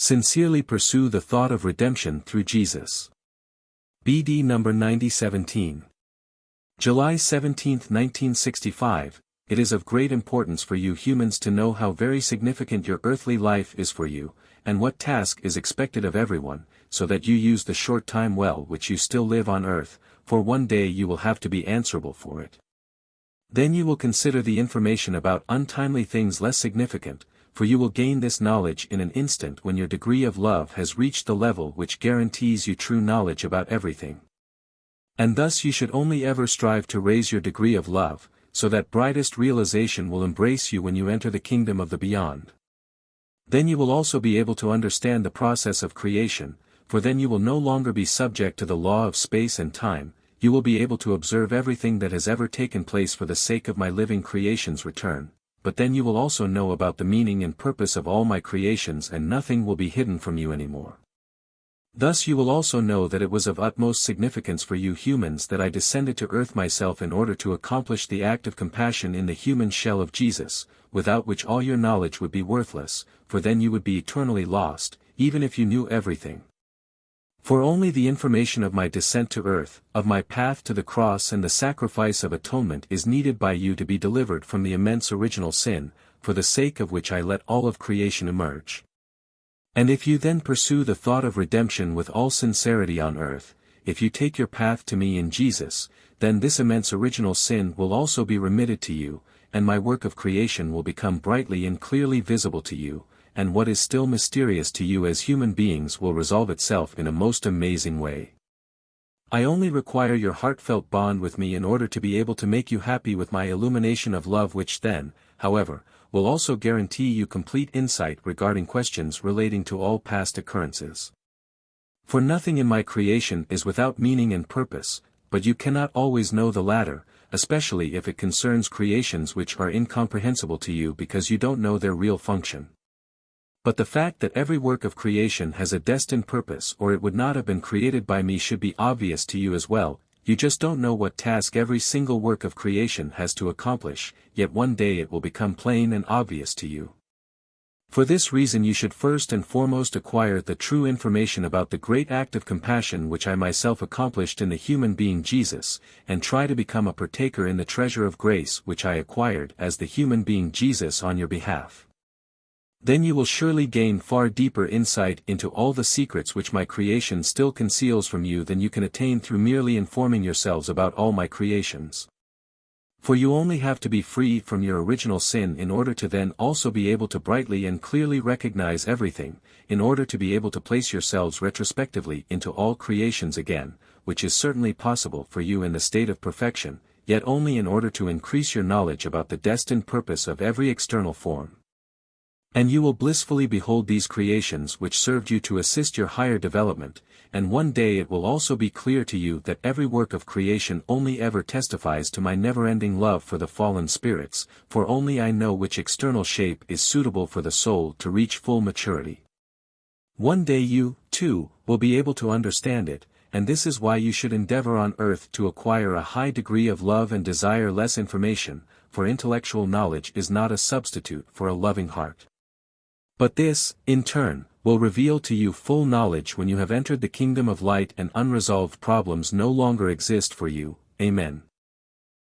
Sincerely pursue the thought of redemption through Jesus. BD number 9017. July 17, 1965. It is of great importance for you humans to know how very significant your earthly life is for you, and what task is expected of everyone, so that you use the short time well which you still live on earth, for one day you will have to be answerable for it. Then you will consider the information about untimely things less significant, for you will gain this knowledge in an instant when your degree of love has reached the level which guarantees you true knowledge about everything. And thus you should only ever strive to raise your degree of love, so that brightest realization will embrace you when you enter the kingdom of the beyond. Then you will also be able to understand the process of creation, for then you will no longer be subject to the law of space and time, you will be able to observe everything that has ever taken place for the sake of my living creation's return, but then you will also know about the meaning and purpose of all my creations and nothing will be hidden from you anymore. Thus you will also know that it was of utmost significance for you humans that I descended to earth myself in order to accomplish the act of compassion in the human shell of Jesus, without which all your knowledge would be worthless, for then you would be eternally lost, even if you knew everything. For only the information of my descent to earth, of my path to the cross and the sacrifice of atonement is needed by you to be delivered from the immense original sin, for the sake of which I let all of creation emerge. And if you then pursue the thought of redemption with all sincerity on earth, if you take your path to me in Jesus, then this immense original sin will also be remitted to you, and my work of creation will become brightly and clearly visible to you, and what is still mysterious to you as human beings will resolve itself in a most amazing way. I only require your heartfelt bond with me in order to be able to make you happy with my illumination of love, which then, however, will also guarantee you complete insight regarding questions relating to all past occurrences. For nothing in my creation is without meaning and purpose, but you cannot always know the latter, especially if it concerns creations which are incomprehensible to you because you don't know their real function. But the fact that every work of creation has a destined purpose or it would not have been created by me should be obvious to you as well. You just don't know what task every single work of creation has to accomplish, yet one day it will become plain and obvious to you. For this reason you should first and foremost acquire the true information about the great act of compassion which I myself accomplished in the human being Jesus, and try to become a partaker in the treasure of grace which I acquired as the human being Jesus on your behalf. Then you will surely gain far deeper insight into all the secrets which my creation still conceals from you than you can attain through merely informing yourselves about all my creations. For you only have to be free from your original sin in order to then also be able to brightly and clearly recognize everything, in order to be able to place yourselves retrospectively into all creations again, which is certainly possible for you in the state of perfection, yet only in order to increase your knowledge about the destined purpose of every external form. And you will blissfully behold these creations which served you to assist your higher development, and one day it will also be clear to you that every work of creation only ever testifies to my never-ending love for the fallen spirits, for only I know which external shape is suitable for the soul to reach full maturity. One day you, too, will be able to understand it, and this is why you should endeavor on earth to acquire a high degree of love and desire less information, for intellectual knowledge is not a substitute for a loving heart. But this, in turn, will reveal to you full knowledge when you have entered the kingdom of light and unresolved problems no longer exist for you. Amen.